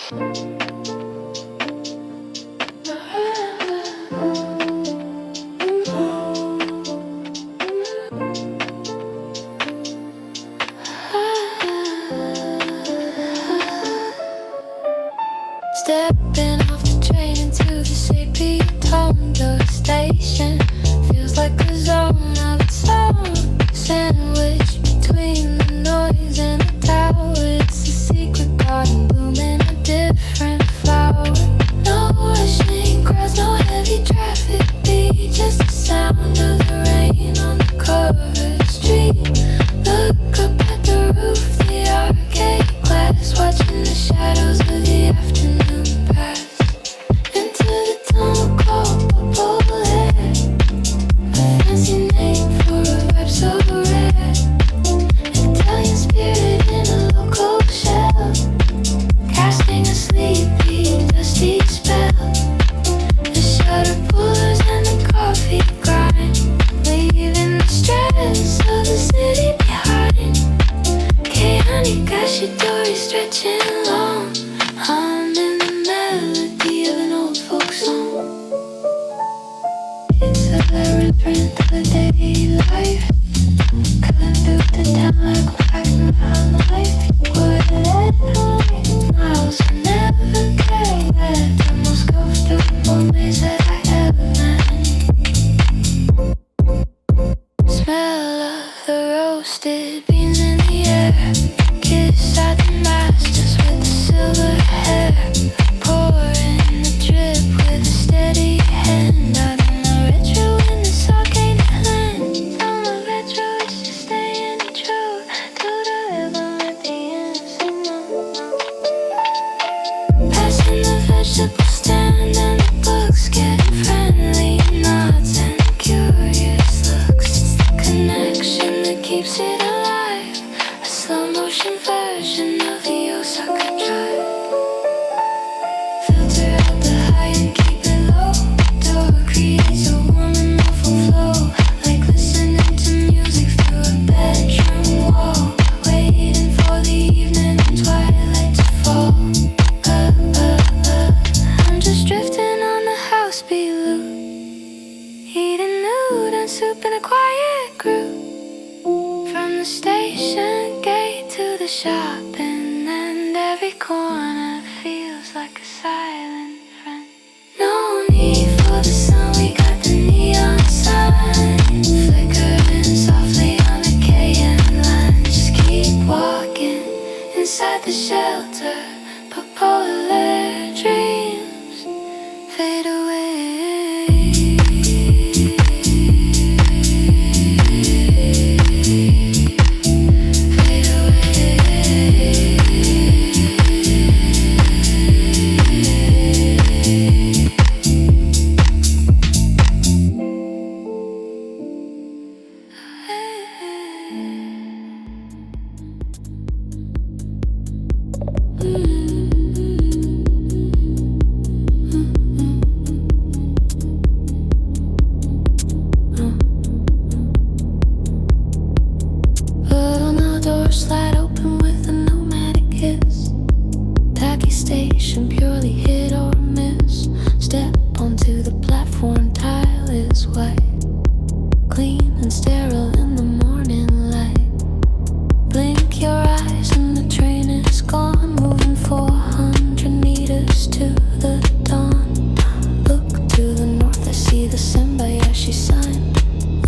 Stepping off the train into the sepia-toned station feels like a zone of its own, sandwiched between the noise and the tower. It's a secret garden blooming a different flower. No rushing crowds, no heavy traffic beat, just the sound of the rain on the covered street. Look up at the roof, the arcade glass, watching the shadows of the afternoon pass into the tunnel called bubble head, a fancy name for a vibe so rare. Italian spirit in a local shell, casting a sleepy, dusty spell. The shutter pullers and the coffee grind, leaving the stress of the city behind. Keihan, got your dory stretching long, humming the melody of an old folk song. It's a labyrinth of daily life, cutting through the town like a fighting my life. Would let it miles I never carry that. Almost go through more ways that I ever met. Smell of the roasted beans in the air, kiss at the masters with the silver hair, pouring the drip with a steady hand. I'm in a retro in the sake land. I'm a retro, it's just staying true to the rhythm at the end. Passing the vegetable stand and the books, getting friendly nods and curious looks. It's the connection that keeps it alive, a slow motion version of the Osaka drive. Filter out the high and keep it low. Door creates a warm and awful flow, like listening to music through a bedroom wall, waiting for the evening and twilight to fall. I'm just drifting on the house below, eating noodle soup in a quiet group. From the station gate to the shopping, and every corner feels like a silent friend. No need for the sun, we got the neon sign, flickering softly on the Keihan line. Just keep walking inside the shelter, but polar dreams fade away. Fade away. Little door slide open with a nomadic kiss. Tacky station, purely hit or miss. Step onto the platform, tile is white, clean and sterile in the morning light. Blink your eyes and the train is gone, moving 400 meters to the dawn. Look to the north, I see the Senbayashi sign.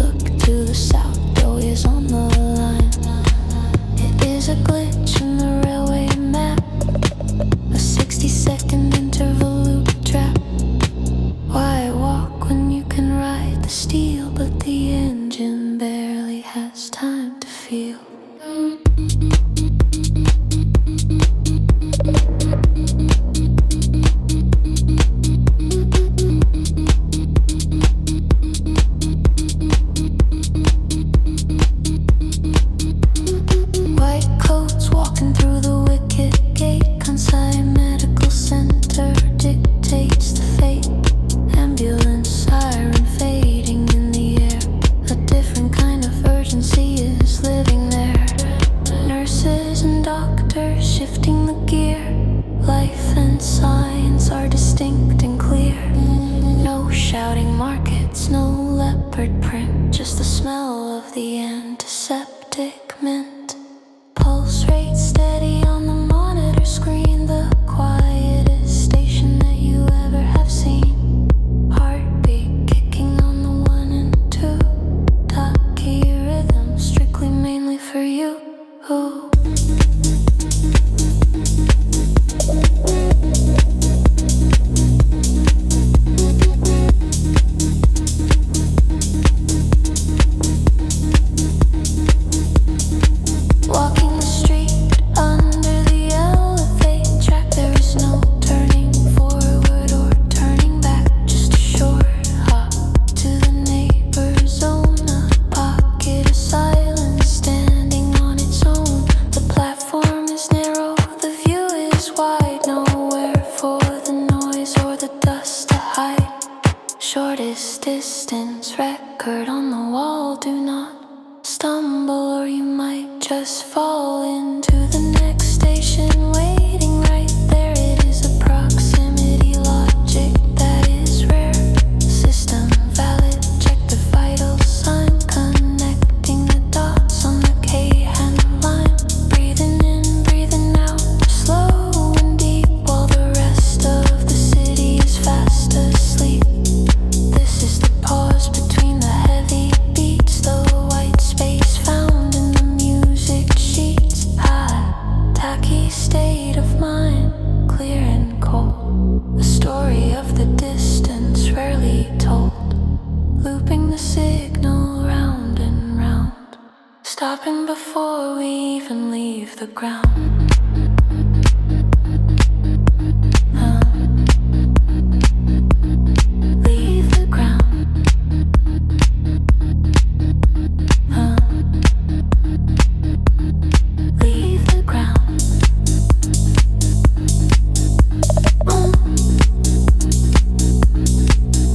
Look to the south, Doi is on the line. It is a glitch in the railway map, a 60-second interval loop trap. Why walk when you can ride the steel, but the engine barely has sounds are distinct and clear. No shouting markets, no leopard print, just the smell of the antiseptic mint. Pulse rate steady on the monitor screen, the quietest station that you ever have seen. Heartbeat kicking on the 1 and 2. Taki rhythm, strictly mainly for you. Walking the street under the elevate track, there is no turning forward or turning back, just a short hop to the neighbor's zone, a pocket of silence standing on its own. The platform is narrow, the view is wide, nowhere for the noise or the dust to hide. Shortest distance record on the wall, do not stumble or you might just fall into the next station. Waiting right there, it is a proximity logic that is rare. System valid, check the vital sign, connecting the dots on the Keihan line. Breathing in, breathing out, slow and deep, while the rest of the city is fast asleep. This is the pause between the heavy beats, the white space found in the music sheets. Taki state of mind, clear and cold. The story of the distance rarely told. Looping the signal round and round, stopping before we even leave the ground. Leave the ground. Leave the ground.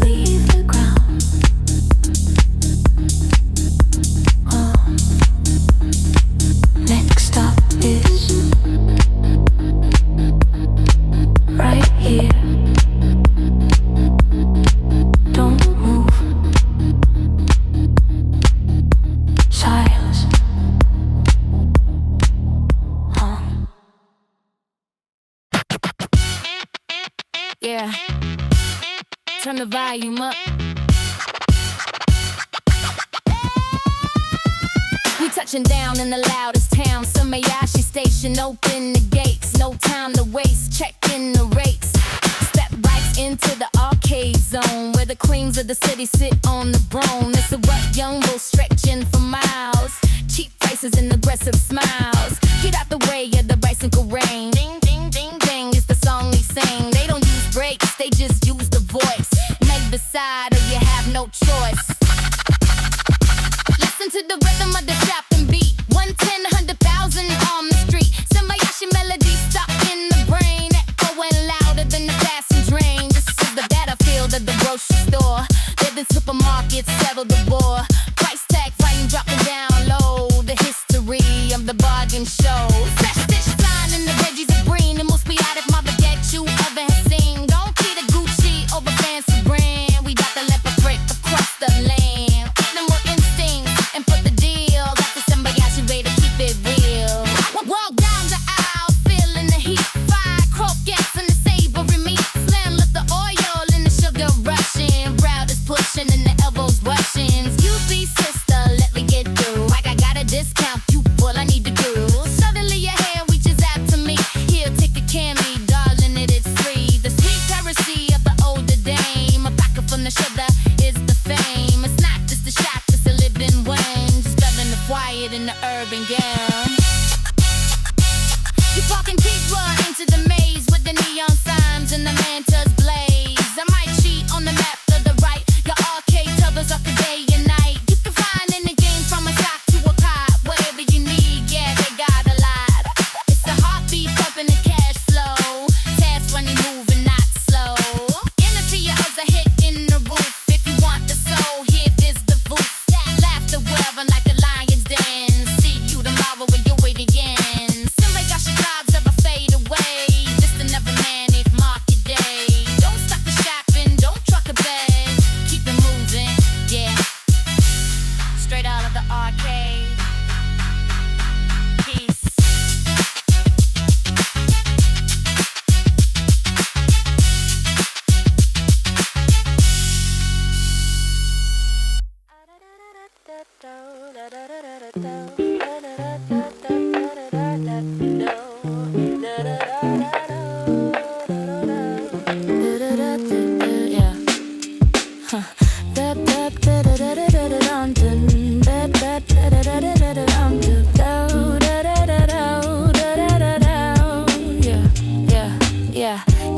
Leave the ground. Next stop is right here. Don't move. Silence. Yeah, turn the volume up. We touching down in the loudest town, Senbayashi station, open the gates, no time to waste, check in the rates. Step right into the arcade zone, where the queens of the city sit on the throne. It's a rough young bull stretching for miles, cheap prices and aggressive smiles. Get out the way of the bicycle rain. Ding, ding, ding, ding, it's the song they sing. They don't use brakes, they just use the voice. Make the side or you have no choice. Listen to the rhythm of the chopping beat. 110, 100,000 on the street. Senbayashi melody stuck in the brain, echoing louder than the passing train. This is the battlefield of the grocery store, where the supermarkets settle the war. Price tag fighting, dropping down low. The history of the bargain show. Fresh fish flying in the veggies of green, the most chaotic mother that you ever have seen. Don't keep the Gucci over fancy brand. We got the leopard print across the land. Animal instinct and put the deal. That's the Senbayashi way to keep it real. Walk down the aisle, feeling the heat. Fire, croquettes and the savory meat. Slam, let the oil and the sugar rushing. Crowd is pushing and the elbows rushing.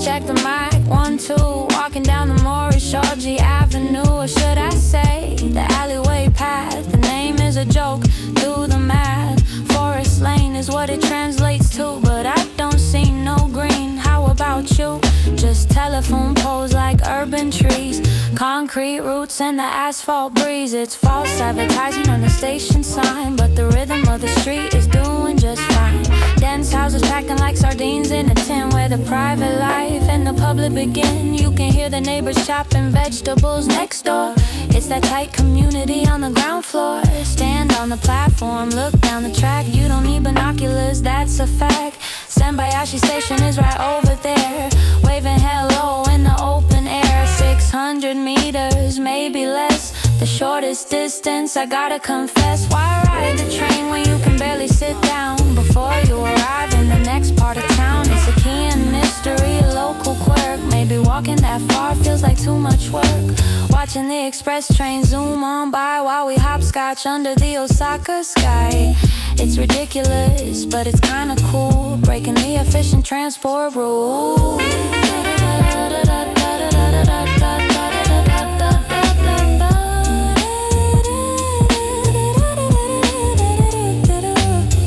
check the mic, 1, 2. Walking down the Morris Shoji Avenue, or should I say the alleyway path. The name is a joke, do the math. Forest Lane is what it translates to, but I don't see no green. How about you? Just telephone poles like urban trees, concrete roots and the asphalt breeze. It's false advertising on the station sign, but the rhythm of the street is doing just fine. Dense houses packing like sardines in a tin, where the private life and the public begin. You can hear the neighbors chopping vegetables next door. It's that tight community on the ground floor. Stand on the platform, look down the track. You don't need binoculars, that's a fact. Senbayashi station is right over there, waving hello in the open air. 600 meters, maybe less, the shortest distance, I gotta confess. Why ride the train when you can barely sit down before you arrive in the next part of town? It's a Keihan mystery, a local quirk. Maybe walking that far feels like too much work. Watching the express train zoom on by while we hopscotch under the Osaka sky. It's ridiculous, but it's kinda cool, breaking the efficient transport rule.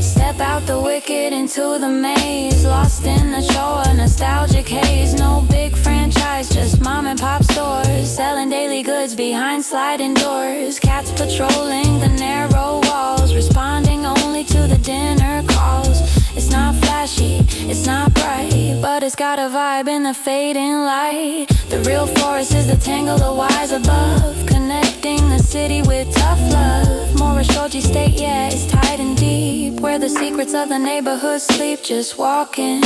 Step out the wicket into the maze, lost in the show, a nostalgic haze. No big franchise, just mom and pop stores, selling daily goods behind sliding doors. Cats patrolling the narrow walls, responding only to the dinner calls. It's not flashy, it's not bright, but it's got a vibe in the fading light. The real forest is the tangle of wires above, connecting the city with tough love. Morrishoji State, yeah, it's tight and deep, where the secrets of the neighborhood sleep. Just walking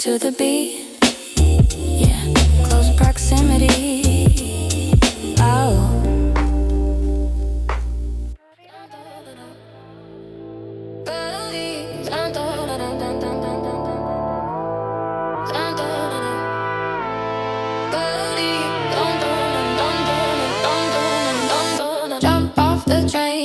to the beat, yeah, close proximity. Oh.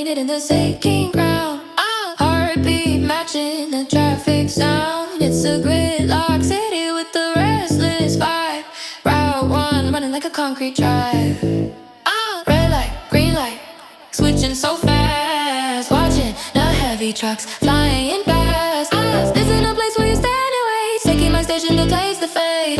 In the sinking ground, heartbeat matching the traffic sound. It's a gridlock city with the restless vibe. Route 1 running like a concrete drive. Red light, green light, switching so fast. Watching the heavy trucks flying past. This isn't a place where you stand and wait. Taking my station to taste the fate.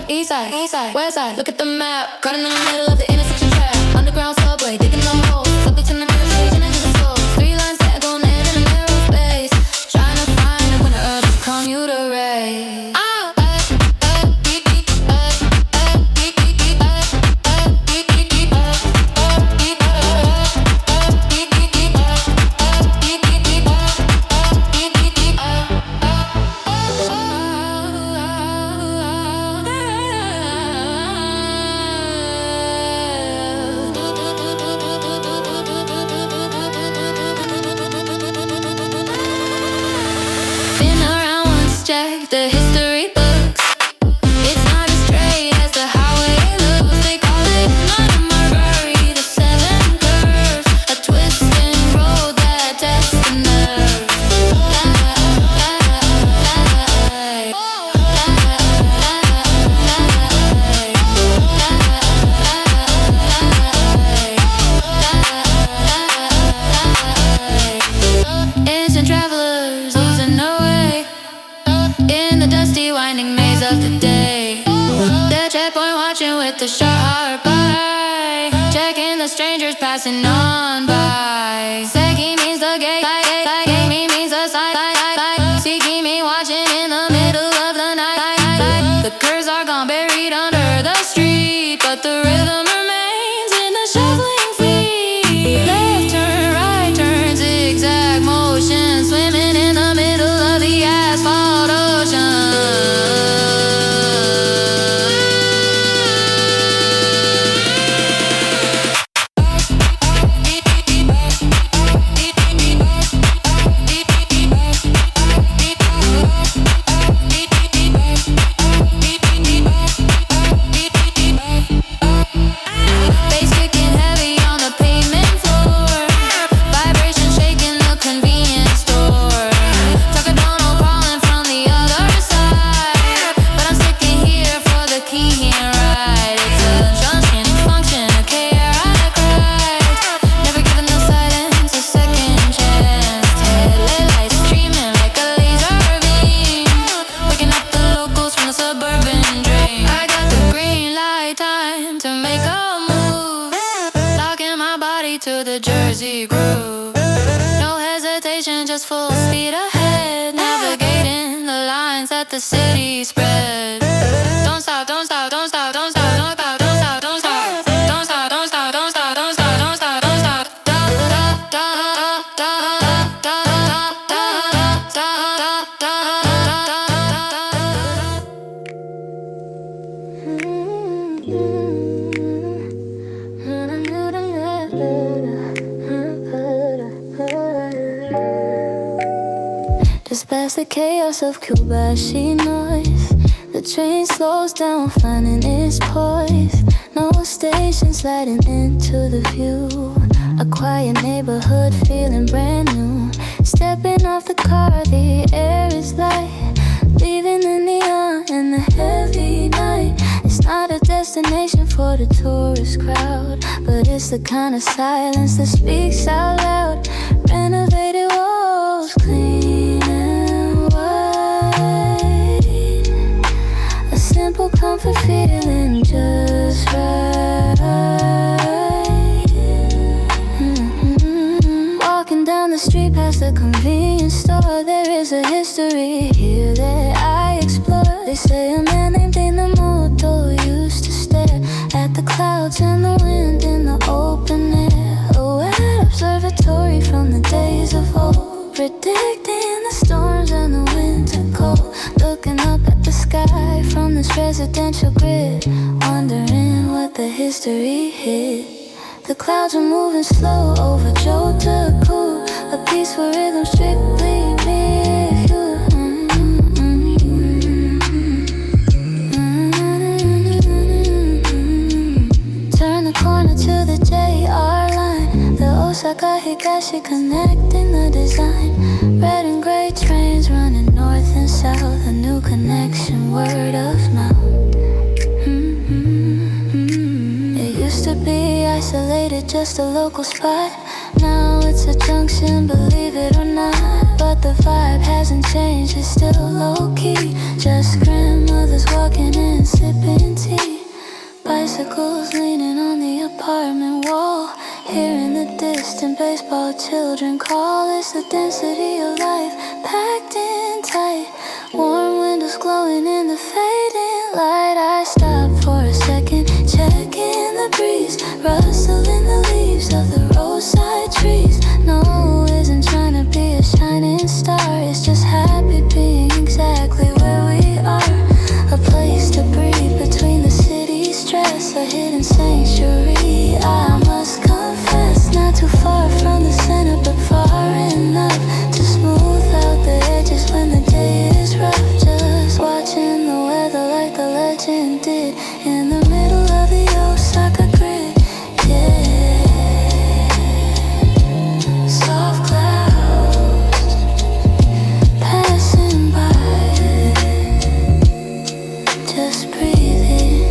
East side, west side, look at the map. Caught in the middle of the intersection trap. Underground subway, digging no holes. Subject to the mirror station into the soul. 3 lines that go net in a narrow space. Trying to find the winner of the commuter race. The history books, it's not as straight as the highway looks. They call it Naniwabashi, the 7 curves, a twisting road that tests the nerve. Instant travelers losing their way in the dusty winding maze of the day. The checkpoint watching with the sharp heart by, checking the strangers passing on by. Sekime means the gate, Sekime means the side. Sekime watching in the middle of the night. The curves are gone buried under the street, but the rhythm remains in the shuffling feet. Left turn, right turn, zigzag motion, swimming in the middle of the asphalt ocean. easy groove. No hesitation, just full speed ahead, navigating the lines that the city spread. Don't stop, don't stop, don't stop, don't stop, don't stop, don't stop, don't stop, don't stop, don't stop, don't stop, don't stop, don't stop, don't stop. Da da da da da da da da da Just past the chaos of Kyobashi noise, the train slows down, finding its poise. No station sliding into the view. A quiet neighborhood feeling brand new. Stepping off the car, the air is light. Leaving the neon in the heavy night. It's not a destination for the tourist crowd, but it's the kind of silence that speaks out loud. Renovated walls, clean and white. A simple comfort feeling just right. Walking down the street past the convenience store, there is a history here that I explore. They say a man named Naniwabashi used to stare at the clouds and the wind in the open air. A wet observatory from the days of old, predicting the storms and the winter cold. Looking up at the sky from this residential grid, wondering what the history hid. The clouds are moving slow over Jotaku, a peaceful rhythm strictly me if you. Turn the corner to the JR line, the Osaka Higashi connecting the design. Red and gray trains running north and south, a new connection, word of mouth. Used to be isolated, just a local spot. Now it's a junction, believe it or not. But the vibe hasn't changed, it's still low-key. Just grandmothers walking in, sipping tea. Bicycles leaning on the apartment wall. Hearing the distant baseball children call. It's the density of life, packed in tight. Warm windows glowing in the fading light. I stop for a second, check in the breeze, rustling the leaves of the roadside trees. No, isn't trying to be a shining star, it's just happy being exactly where we are. A place to breathe between the city's stress, a hidden sanctuary, I must confess. Not too far from the center, but far enough to smooth out the edges when the day is rough. Just watching the weather like the legend did, in the middle of the Osaka grid, yeah. Soft clouds passing by, just breathing.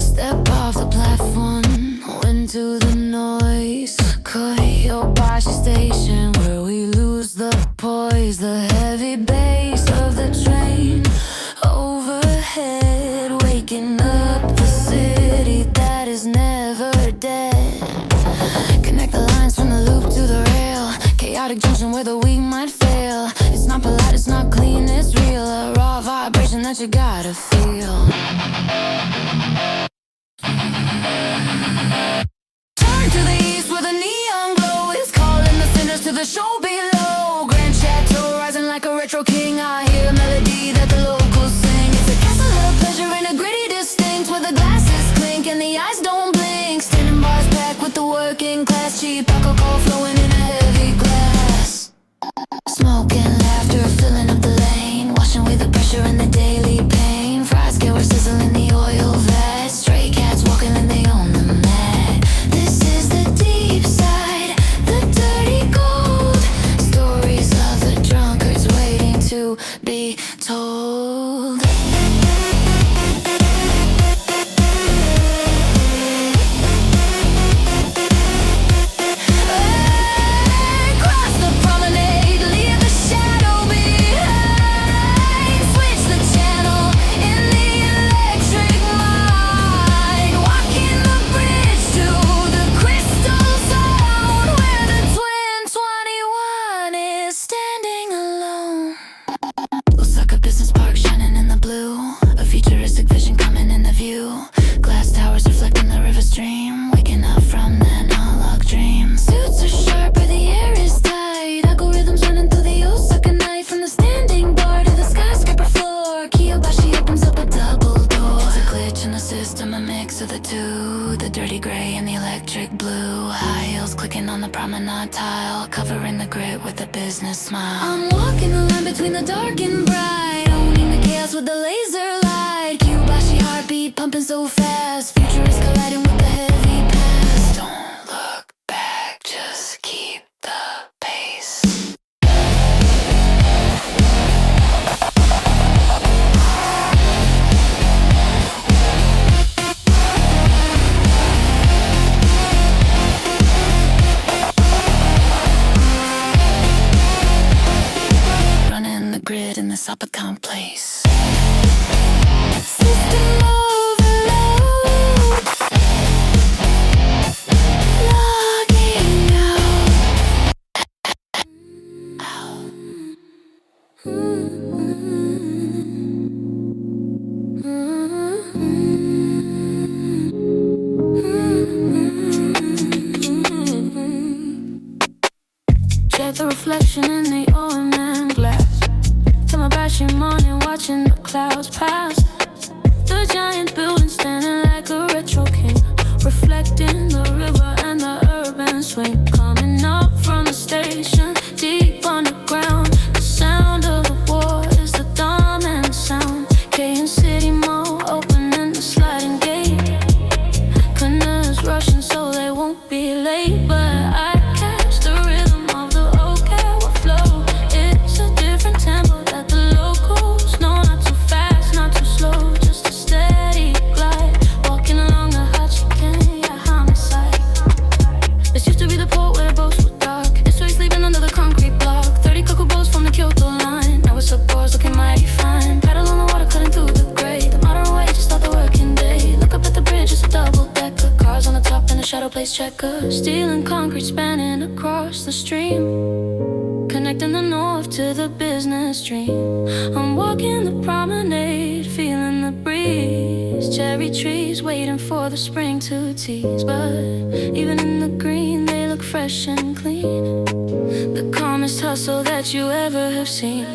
Step off the platform, into the noise. Kyobashi station, where we lose the poise. The heavy bass of the train overhead, waking up the city that is never dead. Connect the lines from the loop to the rail. Chaotic junction where the weak might fail. It's not polite, it's not clean, it's real. A raw vibration that you gotta feel. Turn to the east where the neon glow is calling the sinners to the show below. Grand chateau rising like a retro king. I hear a melody that the locals sing. It's a castle of pleasure in a gritty distinct, where the glasses clink and the eyes don't blink. Standing bars packed with the working class, cheap alcohol flowing in a heavy glass. Smoke and laughter filling up the lane, washing away the pressure and the daily pain. Fries get were sizzling the oil vat. Stray cats walking and they own the mat. This is the deep side, the dirty gold. on the promenade tile, covering the grid with a business smile. I'm walking the line between the dark and bright, owning the chaos with the laser light. Kyobashi heartbeat pumping so fast, future is colliding with the heavy past. Don't look back, just keep the pace. Grid in this upper-count place. System overload, logging out. Check the reflection in the old-man glass. Senbayashi morning watching the clouds pass. The giant building standing like a retro king, reflecting the river and the urban swing. Coming up from the station, deep underground. The sound of the war is the dominant sound. Keihan City Mall opening the sliding gate. Canoes rushing so they won't be late, but I catch the rhythm of the Okawa flow. It's a different tempo. Place checker, steel and concrete spanning across the stream, connecting the north to the business dream. I'm walking the promenade, feeling the breeze. Cherry trees waiting for the spring to tease, but even in the green they look fresh and clean. The calmest hustle that you ever have seen.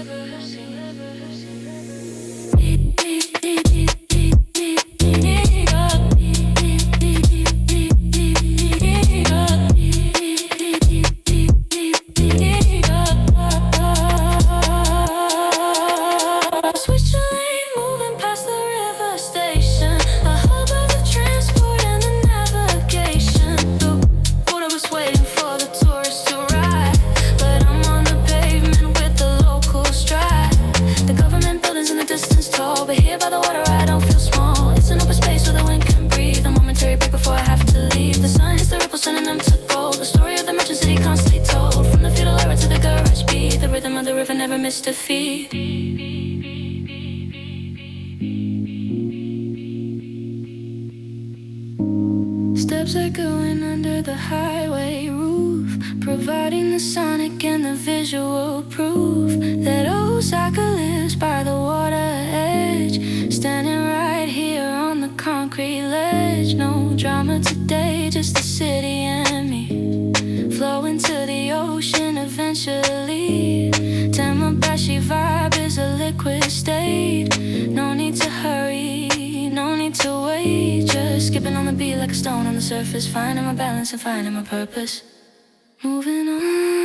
Defeat. Steps echoing under the highway roof, providing the sonic and the visual proof that Osaka lives by the water edge. Standing right here on the concrete ledge. No drama today, just the city and me, flowing to the ocean eventually. Senbayashi vibe is a liquid state. No need to hurry, no need to wait. Just skipping on the beat like a stone on the surface, finding my balance and finding my purpose. Moving on.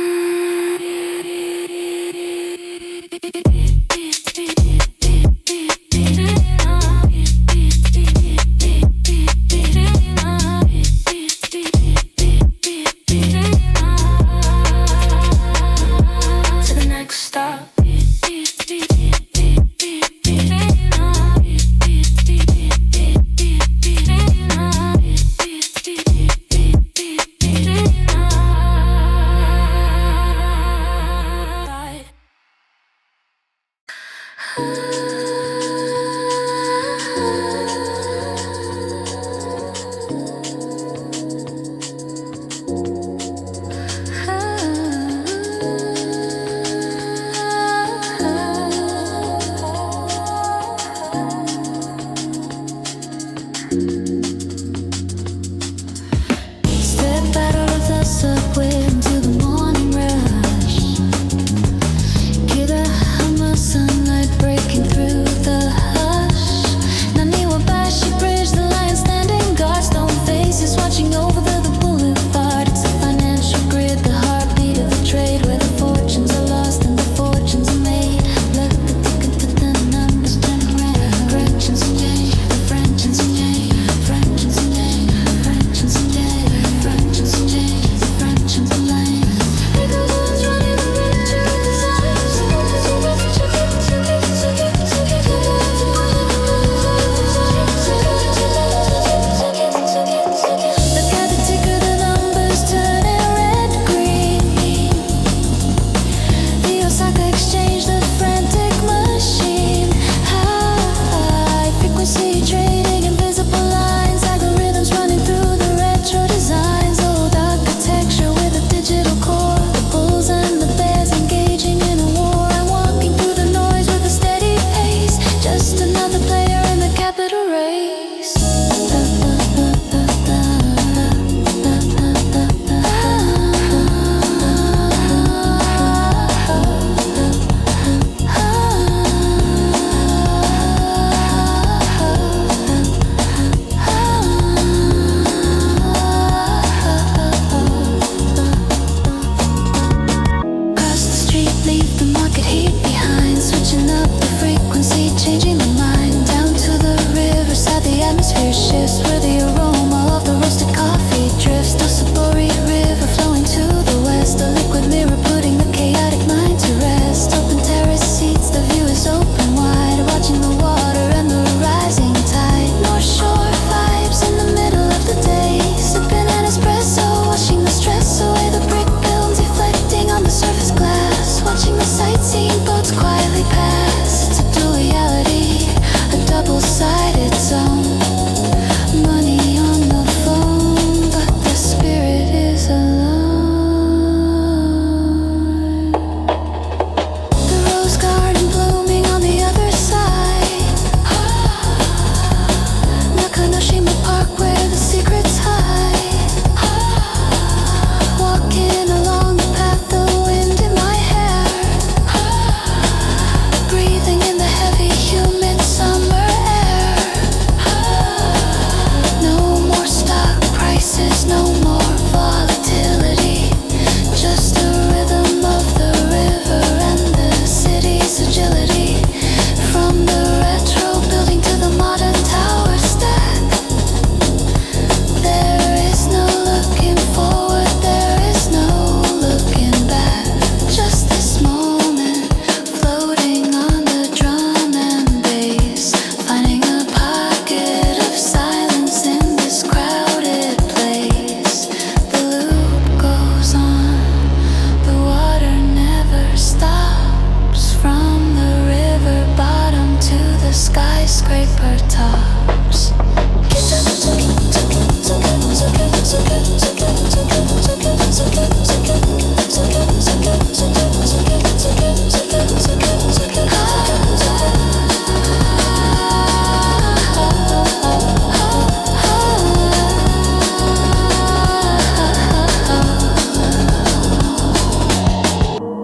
skyscraper tops.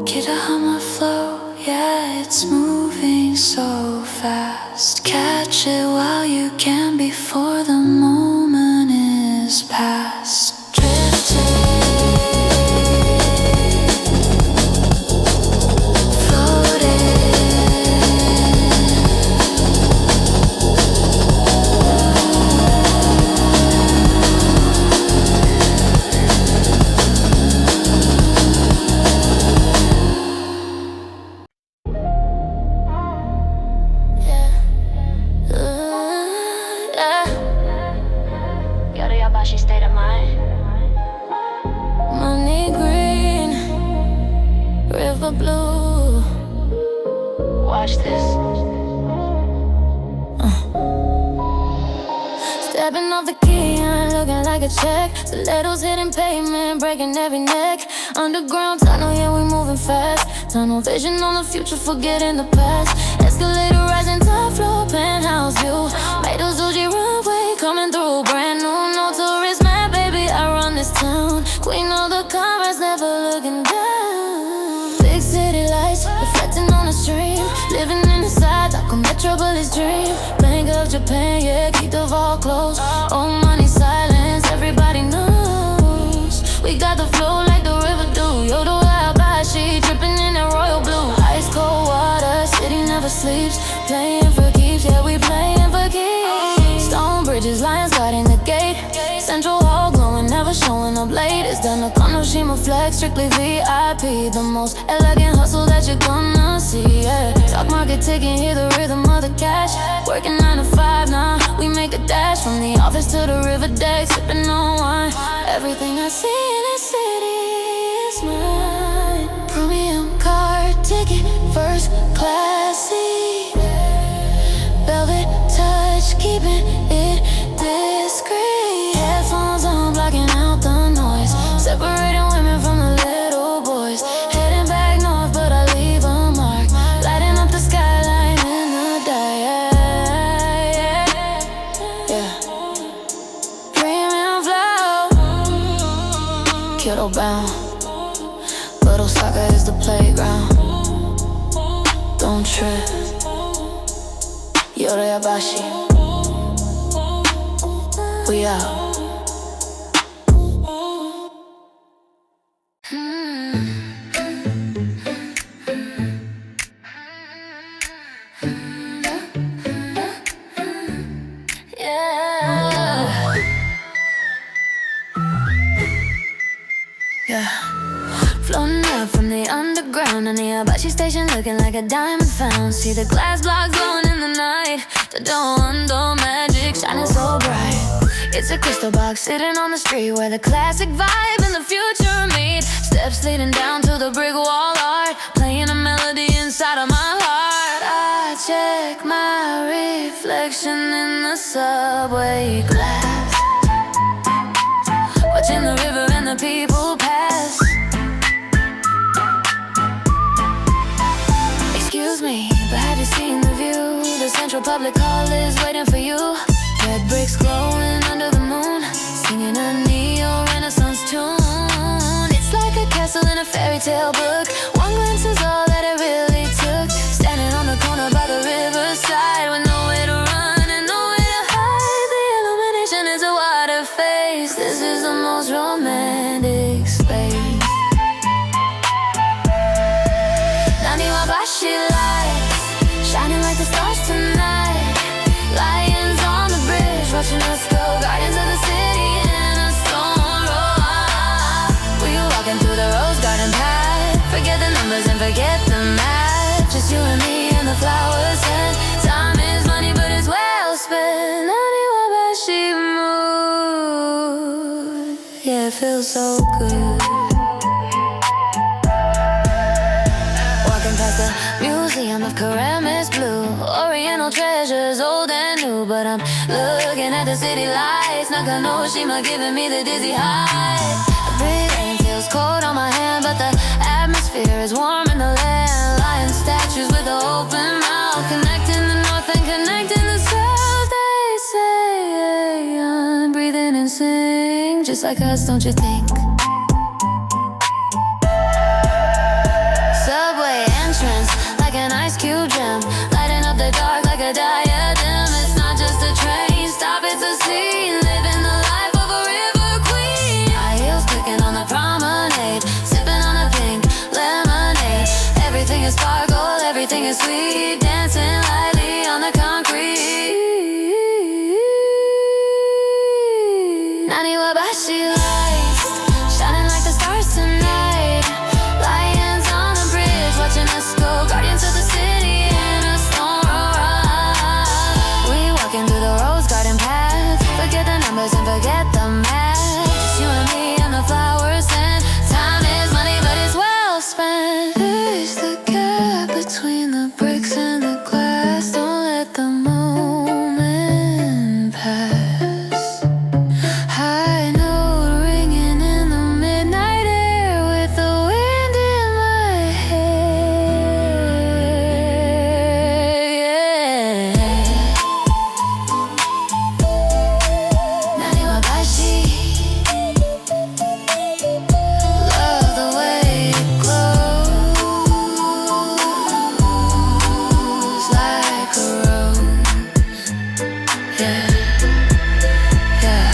Get a Hummer flow, yeah, it's moving so fast. Catch it while you can before the moment is past. Yorubashi state of mind. Money green, river blue. Watch this. Stepping off the Keihan, looking like a check. Stilettos hitting pavement, breaking every neck. Underground tunnel, yeah, we moving fast. Tunnel vision on the future, forgetting the past. Escalator rising, top floor, penthouse view. Made a Zuji runway, coming through. Brand new, no tourist map, baby, I run this town. Queen of the commerce, never looking down. Big city lights, reflecting on the stream. Living in the side, like a metropolis dream. Bank of Japan, yeah, keep the vault closed. All money silence, everybody knows. We got the flow like the river do. Naniwabashi, dripping in that royal blue. Ice cold water, city never sleeps. Playing for keeps, yeah, we playing for keeps. Stone bridges, lions guarding the gate. Central hall glowing, never showing up late. It's done a Konoshima flex, strictly VIP. The most elegant hustle that you're gonna see, yeah. Stock market ticking, hear the rhythm of the cash. Working 9 to 5, nah, we make a dash. From the office to the river deck, sipping on wine. Everything I see in this city is mine. Premium car ticket, first classy. Velvet touch, keeping it discreet. Headphones on, blocking out the noise. Separating women from the little boys. Heading back north, but I leave a mark. Lighting up the skyline in the dark, yeah. Premium flow, Kyoto bound, but Osaka is the playground. Don't trip, Yorubashi, we out. Floating up from the underground, Naniwabashi station looking like a diamond found. See the glass blocks glowing in the night. The Doi-Under magic shining so bright. It's a crystal box sitting on the street where the classic vibe and the future meet. Steps leading down to the brick wall art, playing a melody inside of my heart. I check my reflection in the subway glass, watching the river and the people pass. Excuse me, but have you seen the view? The Central Public Hall is waiting for you. Red bricks glowing under the moon, singing a neo-renaissance tune. It's like a castle in a fairy tale book. One glance is all that it really took. Standing on the corner by the riverside with nowhere to run and nowhere to hide. The illumination is a water face. This is the most romantic space. Naniwabashi lights, shining like the stars tonight. Lions on the bridge, watching us go. Guardians of the city in a stone row. We walking through the rose garden path. Forget the numbers and forget the math. Just you and me and the flowers. And time is money, but it's well spent. Naniwabashi mood, yeah, it feels so good. Walking past the museum of ceramics blue, Oriental treasures, old old and new, but I'm looking at the city lights. Nakanoshima giving me the dizzy high. Breathing feels cold on my hand, but the atmosphere is warm in the land. Lion statues with an open mouth, connecting the north and connecting the south. They say, breathing and sing, just like us, don't you think? Subway entrance, like an ice cube gem, lighting up the dark like a diadem. It's not just a train stop, it's a scene, living the life of a river queen. High heels clicking on the promenade, sipping on a pink lemonade. Everything is sparkle, everything is sweet, dancing lightly on the concrete. Naniwabashi lights, shining like the stars tonight. Lions on the bridge, watching us go, guardians of the city in a storm. We walking through the rose garden path, forget the numbers and forget the math. Just you and me and the flowers, and time is money, but it's well spent. Bridge the gap between the bricks and the glass. Don't let the moment pass. High note ringing in the midnight air with the wind in my hair. Naniwabashi, love the way it glows like a rose. Yeah, yeah. Yeah.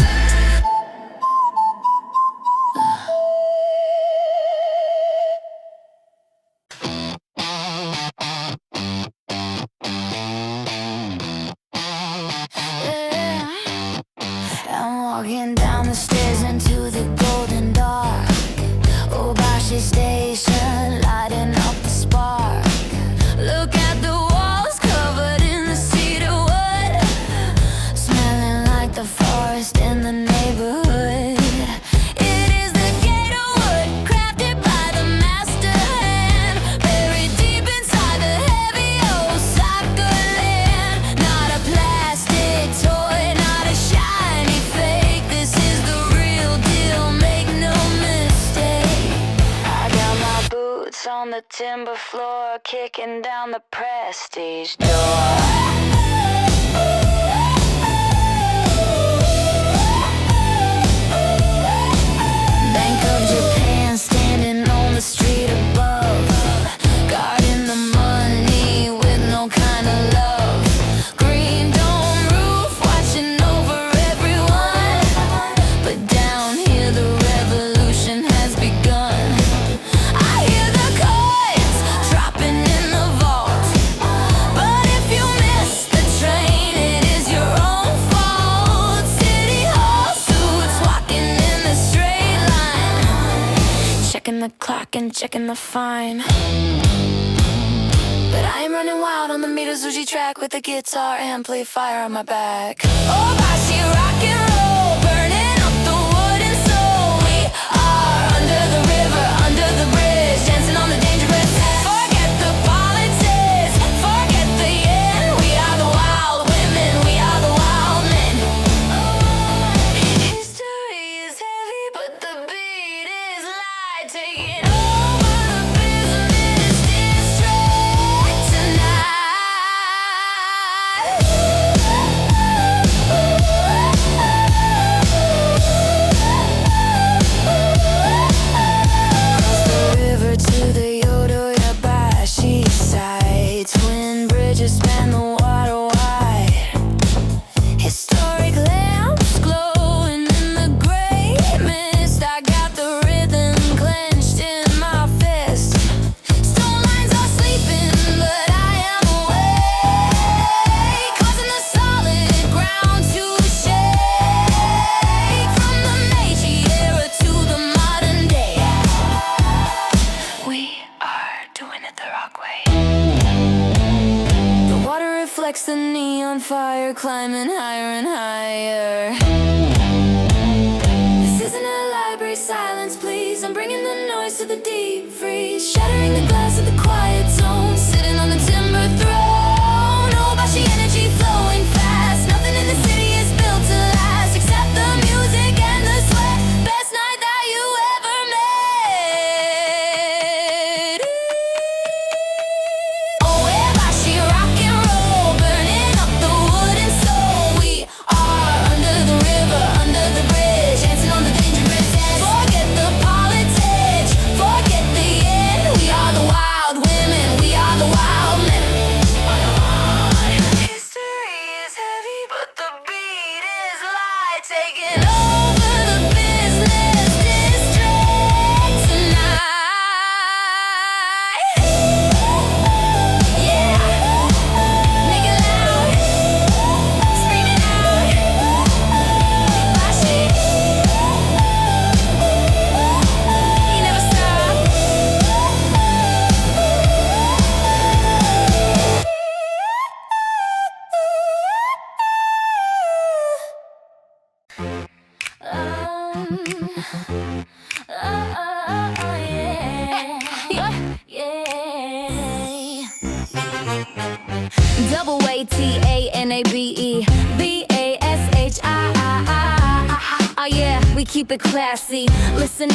I'm walking down the stairs into the golden dark. Obashi station, lighting up the spark. Look at the walls covered in the cedar wood, smelling like the forest in the neighborhood. It is the gate of wood, crafted by the master hand, buried deep inside the heavy Osaka land. Not a plastic toy, not a shiny fake. This is the real deal, make no mistake. I got my boots on the timber floor, kicking down the prestige door. Bank of Japan standing on the street above, guarding the money with no kind of love. Green dome roof watching over everyone, but down here the revolution has begun. I hear the coins dropping in the vault, but if you miss the train, it is your own fault. City hall suits walking in the straight line, checking the clock and checking the fine. But I am running wild on the Mitazushi track with a guitar amplifier on my back. Obashi rock and roll, burning up the wooden soul. We are under the river, under the bridge, dancing on the dangerous. Forget the politics, forget the yen. We are the wild women, we are the wild men. History is heavy, but the beat is light, taking over the business district tonight. Cross the river to the Yodoyabashi side. Twin bridges span the water wide. Historic lamps glowing in the gray mist. I got the rhythm clenched in my fist. Stone lines are sleeping, but I am awake, causing the solid ground to shake. From the Meiji era to the modern day, we are doing it the rock way. The water reflects the neon fire, climbing higher and higher. This isn't a library, silence please. I'm bringing the noise to the deep freeze, shattering the glass of the quiet zone, sitting on the timber throne. Obashi energy flowing fast. Taking over the business district tonight. Yeah, make it loud, scream it out. Kyobashi, he never stop. Double Watanabe Bashi. Oh yeah, we keep it classy. Listen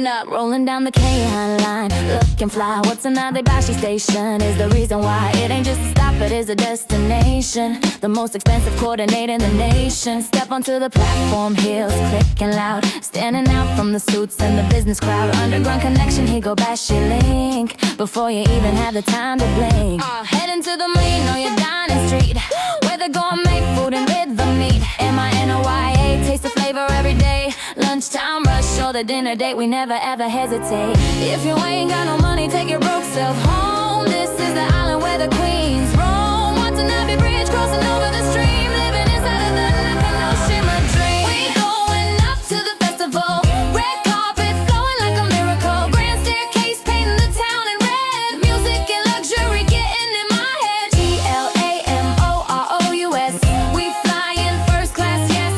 up, rolling down the Keihan line. Looking fly, Watanabebashi station is the reason why. It ain't just a stop, it is a destination. The most expensive coordinate in the nation. Step onto the platform, heels clicking loud. Standing out from the suits and the business crowd. Underground connection, here go Bashi link. Before you even have the time to blink. Heading to the main on your dining street, where the gourmet food and rhythm meet. Minoya, taste the flavor every day. Lunchtime rush or the dinner date, we never ever hesitate. If you ain't got no money, take your broke self home. This is the island where the queens roam. Watanabe Bridge crossing over the stream, living inside of the Naniwabashi dream. We going up to the festival, red carpet flowing like a miracle. Grand staircase painting the town in red. Music and luxury getting in my head. Glamorous, we flying first class, yes.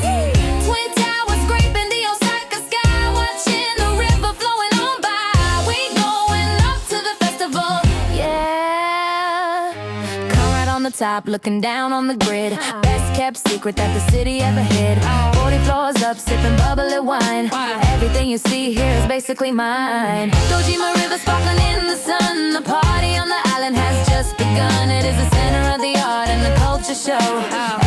Twin towers scraping the Osaka sky, watching the river flowing on by. We going up to the festival, yeah. Come right on the top, looking down on the grid. Best kept secret that the city ever hid. 40 floors up, sipping bubbly wine. Everything you see here is basically mine. Dojima River sparkling in the sun. The party on the island has just begun. It is the center of the art and the culture show.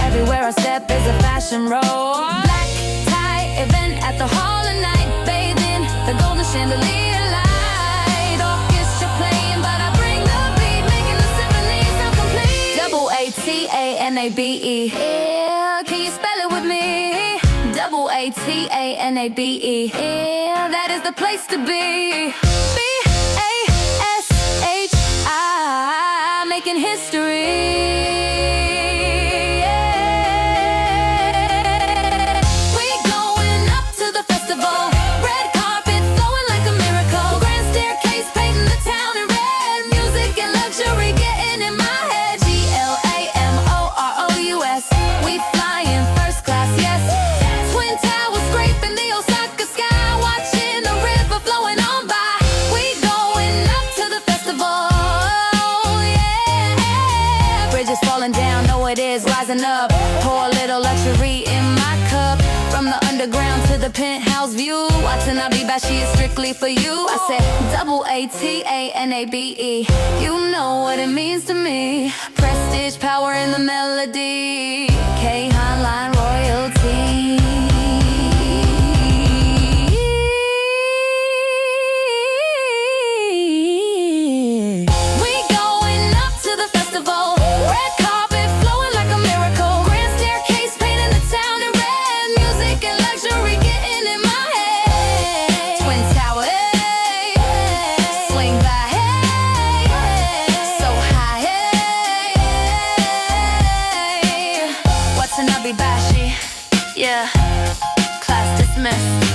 Everywhere I step is a fashion row. Black tie event at the hall of night, bathing the golden chandelier light. Orchestra playing, but I bring the beat, making the symphony sound complete. Double Watanabe, yeah, can you spell it with me? Double Watanabe, yeah, that is the place to be. Bashi, making history. Up, pour a little luxury in my cup. From the underground to the penthouse view, Watanabebashi is strictly for you. I said double Watanabe, you know what it means to me. Prestige, power in the melody. Keihan line royalty. Yeah, class dismissed.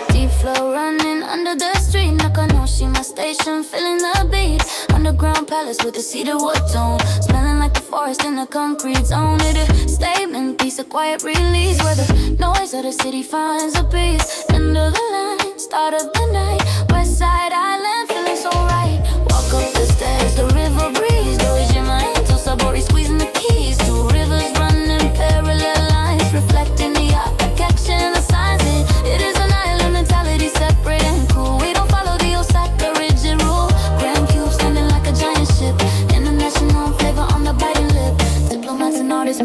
Deep flow running under the street, Nakanoshima station, feeling the beat. Underground palace with a cedar wood tone, smelling like the forest in the concrete zone. It a statement piece, a quiet release, where the noise of the city finds a peace. End of the line, start of the night, West Side Island, feeling so right. Walk up the stairs, the river breeze, Dojima into Sabori, squeezing the keys. Two rivers running parallel lines, reflecting the architecture, the signs. It is an island mentality, separate and cool. We don't follow the Osaka rigid rule. Grand cube standing like a giant ship, international flavor on the biting lip. Diplomats and artists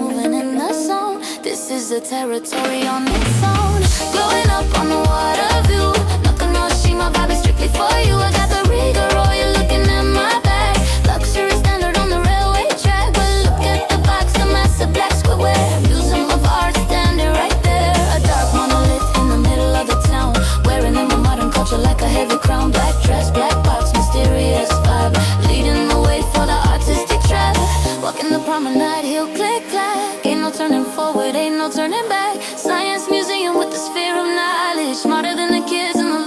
is a territory on its own. Blowing up on the water view. Nakanoshima vibe is strictly for you. I got the Riga Royal looking at my back. Luxury standard on the railway track. But look at the box, a massive black square. Museum of art standing right there. A dark monolith in the middle of the town. Wearing in my modern culture like a heavy crown. Black dress, black box, mysterious vibe. Leading the way for the artistic track. Walking the promenade, heel click clack. Ain't no turning forward, ain't no turning back. Science museum with the sphere of knowledge. Smarter than the kids in the